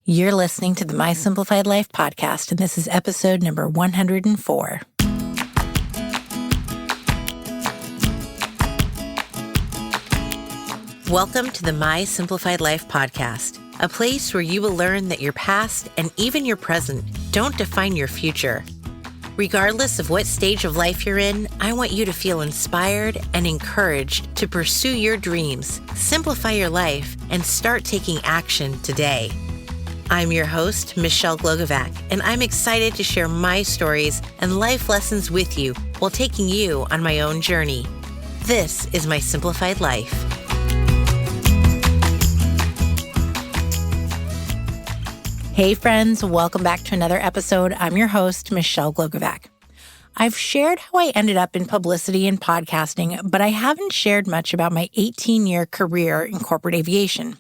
You're listening to the My Simplified Life podcast, and this is episode number 104. Welcome to the My Simplified Life podcast, a place where you will learn that your past and even your present don't define your future. Regardless of what stage of life you're in, I want you to feel inspired and encouraged to pursue your dreams, simplify your life, and start taking action today. I'm your host, Michelle Glogovac, and I'm excited to share my stories and life lessons with you while taking you on my own journey. This is My Simplified Life. Hey friends, welcome back to another episode. I'm your host, Michelle Glogovac. I've shared how I ended up in publicity and podcasting, but I haven't shared much about my 18-year career in corporate aviation.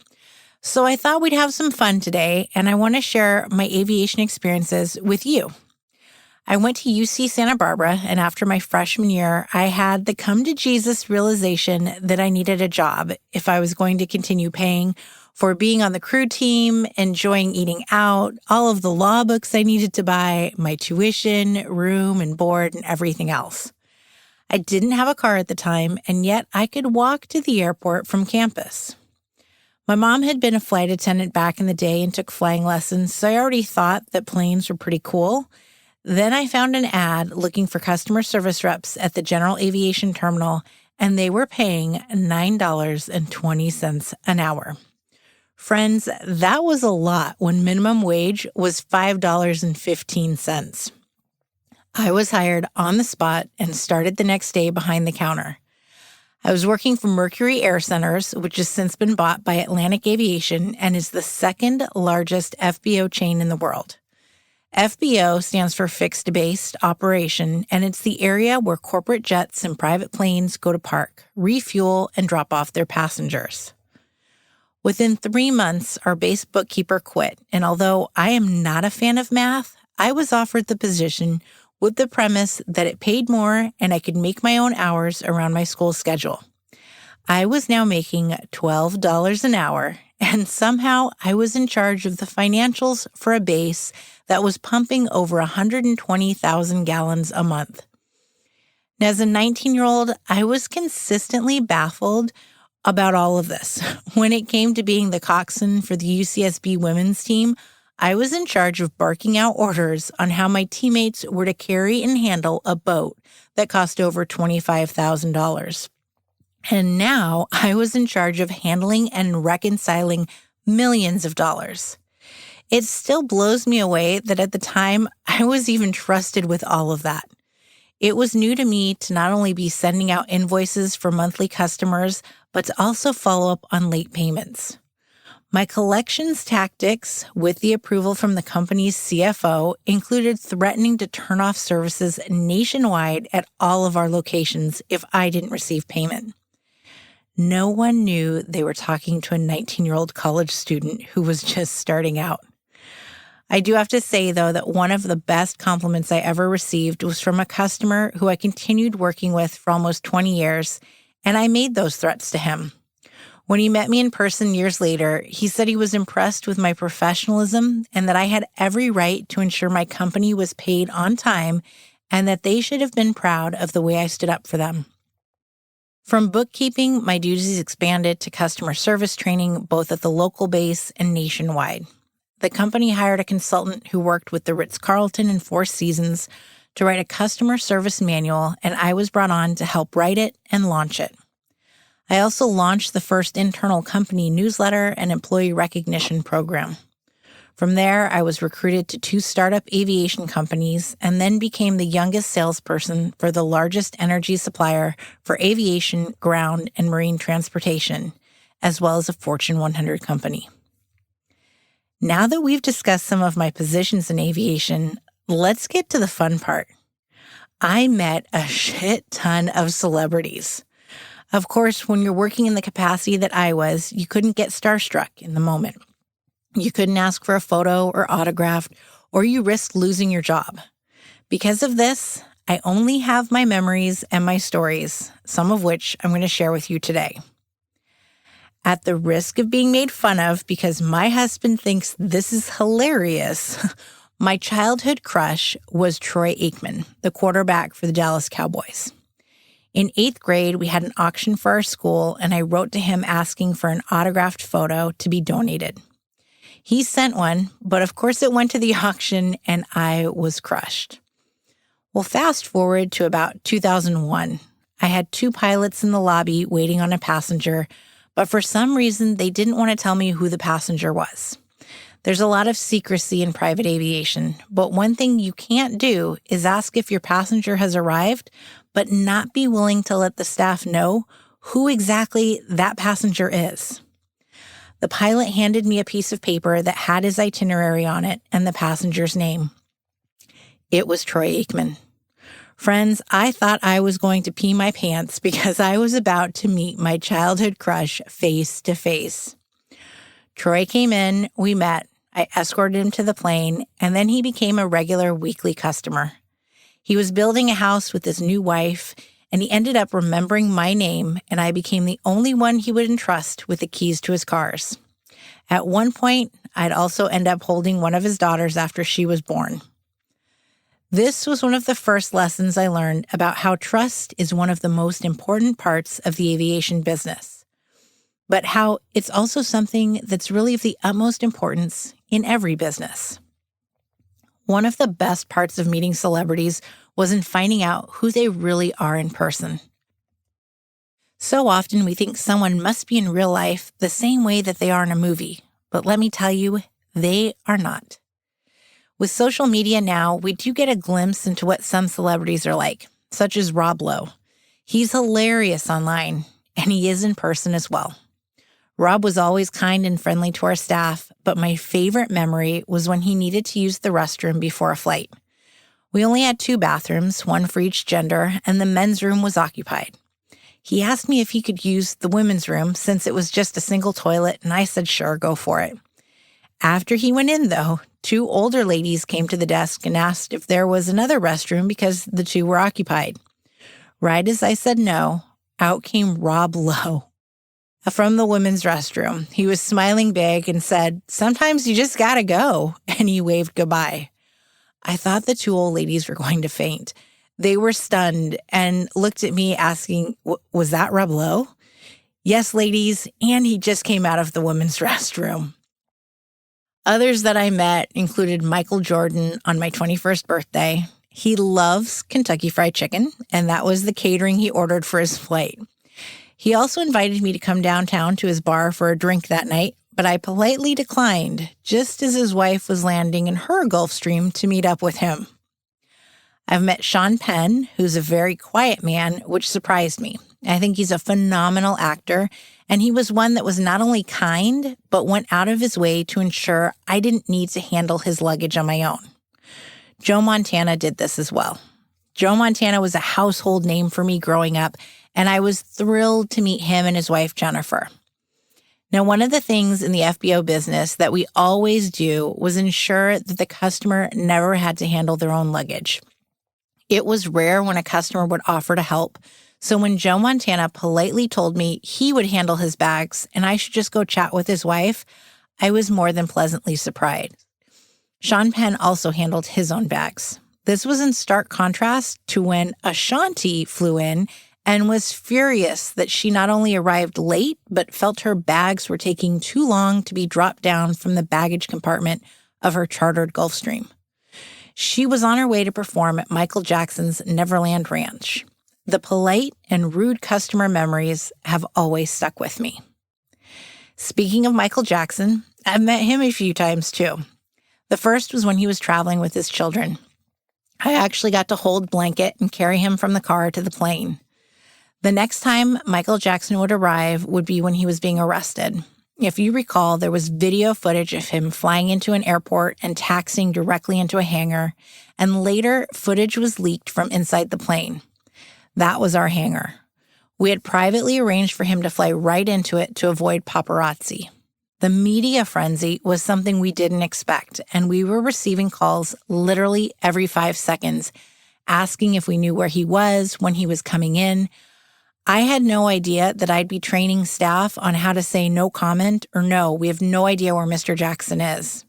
So I thought we'd have some fun today, and I want to share my aviation experiences with you. I went to UC Santa Barbara, and after my freshman year, I had the come-to-Jesus realization that I needed a job if I was going to continue paying for being on the crew team, enjoying eating out, all of the law books I needed to buy, my tuition, room and board, and everything else. I didn't have a car at the time, and yet I could walk to the airport from campus. My mom had been a flight attendant back in the day and took flying lessons, so I already thought that planes were pretty cool. Then I found an ad looking for customer service reps at the General Aviation Terminal, and they were paying $9.20 an hour. Friends, that was a lot when minimum wage was $5.15. I was hired on the spot and started the next day behind the counter. I was working for Mercury Air Centers, which has since been bought by Atlantic Aviation and is the second largest FBO chain in the world. FBO stands for Fixed Based Operation, and it's the area where corporate jets and private planes go to park, refuel, and drop off their passengers. Within 3 months, our base bookkeeper quit, and although I am not a fan of math, I was offered the position with the premise that it paid more and I could make my own hours around my school schedule. I was now making $12 an hour, and somehow I was in charge of the financials for a base that was pumping over 120,000 gallons a month. Now, as a 19-year-old, I was consistently baffled about all of this. When it came to being the coxswain for the UCSB women's team, I was in charge of barking out orders on how my teammates were to carry and handle a boat that cost over $25,000. And now I was in charge of handling and reconciling millions of dollars. It still blows me away that at the time I was even trusted with all of that. It was new to me to not only be sending out invoices for monthly customers, but to also follow up on late payments. My collections tactics, with the approval from the company's CFO, included threatening to turn off services nationwide at all of our locations if I didn't receive payment. No one knew they were talking to a 19-year-old college student who was just starting out. I do have to say, though, that one of the best compliments I ever received was from a customer who I continued working with for almost 20 years, and I made those threats to him. When he met me in person years later, he said he was impressed with my professionalism and that I had every right to ensure my company was paid on time and that they should have been proud of the way I stood up for them. From bookkeeping, my duties expanded to customer service training, both at the local base and nationwide. The company hired a consultant who worked with the Ritz-Carlton and Four Seasons to write a customer service manual, and I was brought on to help write it and launch it. I also launched the first internal company newsletter and employee recognition program. From there, I was recruited to 2 startup aviation companies and then became the youngest salesperson for the largest energy supplier for aviation, ground, and marine transportation, as well as a Fortune 100 company. Now that we've discussed some of my positions in aviation, let's get to the fun part. I met a shit ton of celebrities. Of course, when you're working in the capacity that I was, you couldn't get starstruck in the moment. You couldn't ask for a photo or autograph, or you risked losing your job. Because of this, I only have my memories and my stories, some of which I'm going to share with you today. At the risk of being made fun of because my husband thinks this is hilarious, my childhood crush was Troy Aikman, the quarterback for the Dallas Cowboys. In 8th grade, we had an auction for our school, and I wrote to him asking for an autographed photo to be donated. He sent one, but of course it went to the auction, and I was crushed. Well, fast forward to about 2001. I had 2 pilots in the lobby waiting on a passenger, but for some reason, they didn't want to tell me who the passenger was. There's a lot of secrecy in private aviation, but one thing you can't do is ask if your passenger has arrived, but not be willing to let the staff know who exactly that passenger is. The pilot handed me a piece of paper that had his itinerary on it and the passenger's name. It was Troy Aikman. Friends, I thought I was going to pee my pants because I was about to meet my childhood crush face to face. Troy came in, we met, I escorted him to the plane, and then he became a regular weekly customer. He was building a house with his new wife, and he ended up remembering my name, and I became the only one he would entrust with the keys to his cars. At one point, I'd also end up holding one of his daughters after she was born. This was one of the first lessons I learned about how trust is one of the most important parts of the aviation business, but how it's also something that's really of the utmost importance in every business. One of the best parts of meeting celebrities was in finding out who they really are in person. So often we think someone must be in real life the same way that they are in a movie, but let me tell you, they are not. With social media now, we do get a glimpse into what some celebrities are like, such as Rob Lowe. He's hilarious online, and he is in person as well. Rob was always kind and friendly to our staff, but my favorite memory was when he needed to use the restroom before a flight. We only had 2 bathrooms, one for each gender, and the men's room was occupied. He asked me if he could use the women's room since it was just a single toilet, and I said, sure, go for it. After he went in, though, 2 older ladies came to the desk and asked if there was another restroom because the 2 were occupied. Right as I said no, out came Rob Lowe from the women's restroom. He was smiling big and said, sometimes you just gotta go, and he waved goodbye. I thought the 2 old ladies were going to faint. They were stunned and looked at me asking, was that Rob Lowe? Yes, ladies, and he just came out of the women's restroom. Others that I met included Michael Jordan on my 21st birthday. He loves Kentucky Fried Chicken, and that was the catering he ordered for his flight. He also invited me to come downtown to his bar for a drink that night, but I politely declined just as his wife was landing in her Gulfstream to meet up with him. I've met Sean Penn, who's a very quiet man, which surprised me. I think he's a phenomenal actor, and he was one that was not only kind, but went out of his way to ensure I didn't need to handle his luggage on my own. Joe Montana did this as well. Joe Montana was a household name for me growing up, and I was thrilled to meet him and his wife, Jennifer. Now, one of the things in the FBO business that we always do was ensure that the customer never had to handle their own luggage. It was rare when a customer would offer to help, so when Joe Montana politely told me he would handle his bags and I should just go chat with his wife, I was more than pleasantly surprised. Sean Penn also handled his own bags. This was in stark contrast to when Ashanti flew in and was furious that she not only arrived late, but felt her bags were taking too long to be dropped down from the baggage compartment of her chartered Gulfstream. She was on her way to perform at Michael Jackson's Neverland Ranch. The polite and rude customer memories have always stuck with me. Speaking of Michael Jackson, I've met him a few times too. The first was when he was traveling with his children. I actually got to hold Blanket and carry him from the car to the plane. The next time Michael Jackson would arrive would be when he was being arrested. If you recall, there was video footage of him flying into an airport and taxiing directly into a hangar, and later footage was leaked from inside the plane. That was our hangar. We had privately arranged for him to fly right into it to avoid paparazzi. The media frenzy was something we didn't expect, and we were receiving calls literally every 5 seconds, asking if we knew where he was, when he was coming in. I had no idea that I'd be training staff on how to say no comment or no, we have no idea where Mr. Jackson is.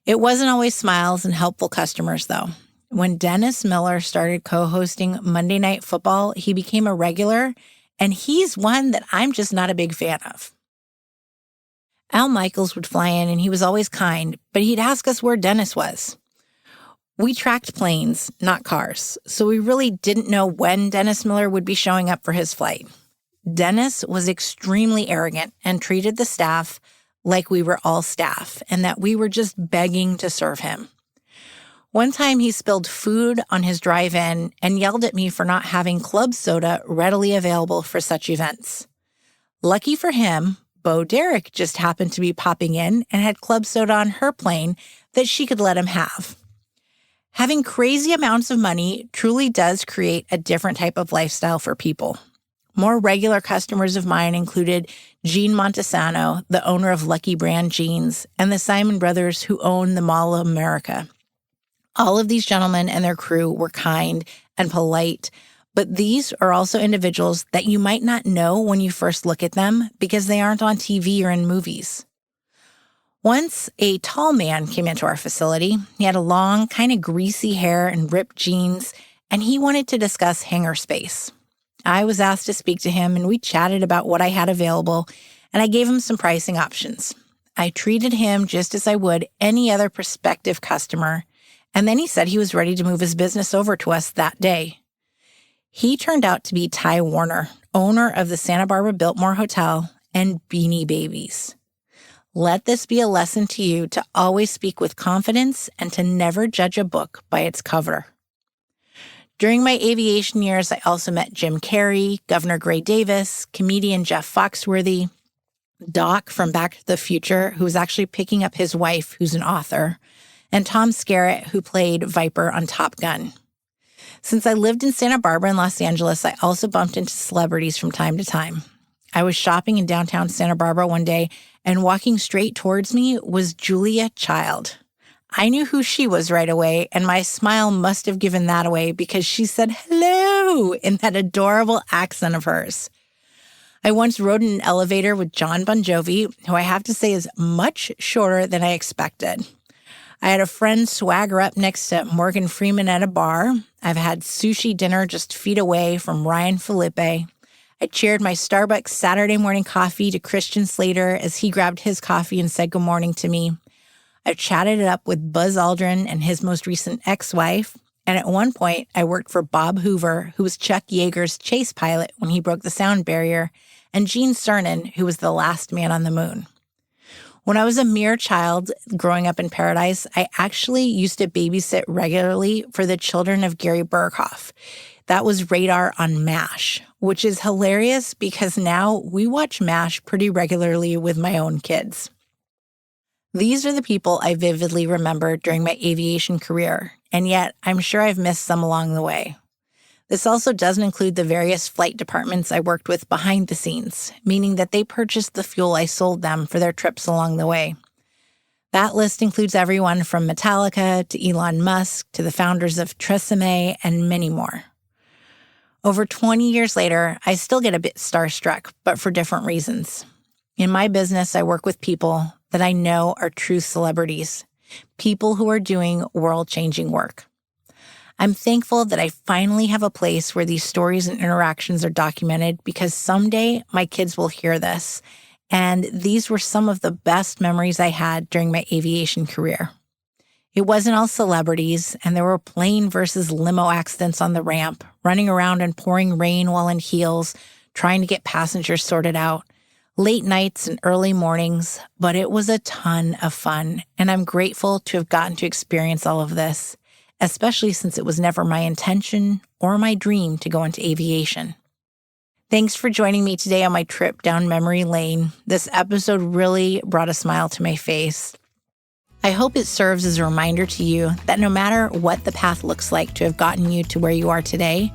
It wasn't always smiles and helpful customers, though. When Dennis Miller started co-hosting Monday Night Football, he became a regular, and he's one that I'm just not a big fan of. Al Michaels would fly in, and he was always kind, but he'd ask us where Dennis was. We tracked planes, not cars, so we really didn't know when Dennis Miller would be showing up for his flight. Dennis was extremely arrogant and treated the staff like we were all staff and that we were just begging to serve him. One time he spilled food on his drive-in and yelled at me for not having club soda readily available for such events. Lucky for him, Bo Derek just happened to be popping in and had club soda on her plane that she could let him have. Having crazy amounts of money truly does create a different type of lifestyle for people. More regular customers of mine included Gene Montesano, the owner of Lucky Brand Jeans, and the Simon brothers who own the Mall of America. All of these gentlemen and their crew were kind and polite, but these are also individuals that you might not know when you first look at them because they aren't on TV or in movies. Once, a tall man came into our facility. He had a long, kind of greasy hair and ripped jeans, and he wanted to discuss hangar space. I was asked to speak to him, and we chatted about what I had available, and I gave him some pricing options. I treated him just as I would any other prospective customer, and then he said he was ready to move his business over to us that day. He turned out to be Ty Warner, owner of the Santa Barbara Biltmore Hotel and Beanie Babies. Let this be a lesson to you to always speak with confidence and to never judge a book by its cover. During my aviation years, I also met Jim Carrey, Governor Gray Davis, comedian Jeff Foxworthy, Doc from Back to the Future, who was actually picking up his wife, who's an author, and Tom Skerritt, who played Viper on Top Gun. Since I lived in Santa Barbara and Los Angeles, I also bumped into celebrities from time to time. I was shopping in downtown Santa Barbara one day, and walking straight towards me was Julia Child. I knew who she was right away, and my smile must have given that away because she said hello in that adorable accent of hers. I once rode in an elevator with John Bon Jovi, who I have to say is much shorter than I expected. I had a friend swagger up next to Morgan Freeman at a bar. I've had sushi dinner just feet away from Ryan Felipe. I cheered my Starbucks Saturday morning coffee to Christian Slater as he grabbed his coffee and said good morning to me. I chatted it up with Buzz Aldrin and his most recent ex-wife, and at one point, I worked for Bob Hoover, who was Chuck Yeager's chase pilot when he broke the sound barrier, and Gene Cernan, who was the last man on the moon. When I was a mere child growing up in Paradise, I actually used to babysit regularly for the children of Gary Burghoff. That was Radar on MASH, which is hilarious because now we watch MASH pretty regularly with my own kids. These are the people I vividly remember during my aviation career, and yet I'm sure I've missed some along the way. This also doesn't include the various flight departments I worked with behind the scenes, meaning that they purchased the fuel I sold them for their trips along the way. That list includes everyone from Metallica to Elon Musk to the founders of Tresemme and many more. Over 20 years later, I still get a bit starstruck, but for different reasons. In my business, I work with people that I know are true celebrities, people who are doing world-changing work. I'm thankful that I finally have a place where these stories and interactions are documented because someday my kids will hear this, and these were some of the best memories I had during my aviation career. It wasn't all celebrities, and there were plane versus limo accidents on the ramp, running around in pouring rain while in heels, trying to get passengers sorted out. Late nights and early mornings, but it was a ton of fun, and I'm grateful to have gotten to experience all of this, especially since it was never my intention or my dream to go into aviation. Thanks for joining me today on my trip down memory lane. This episode really brought a smile to my face. I hope it serves as a reminder to you that no matter what the path looks like to have gotten you to where you are today,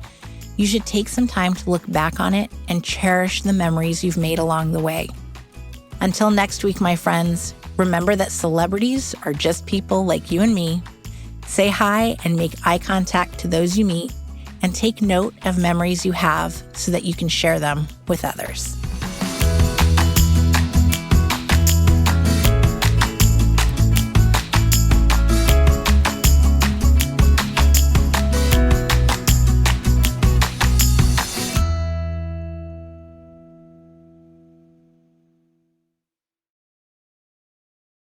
you should take some time to look back on it and cherish the memories you've made along the way. Until next week, my friends, remember that celebrities are just people like you and me. Say hi and make eye contact to those you meet, and take note of memories you have so that you can share them with others.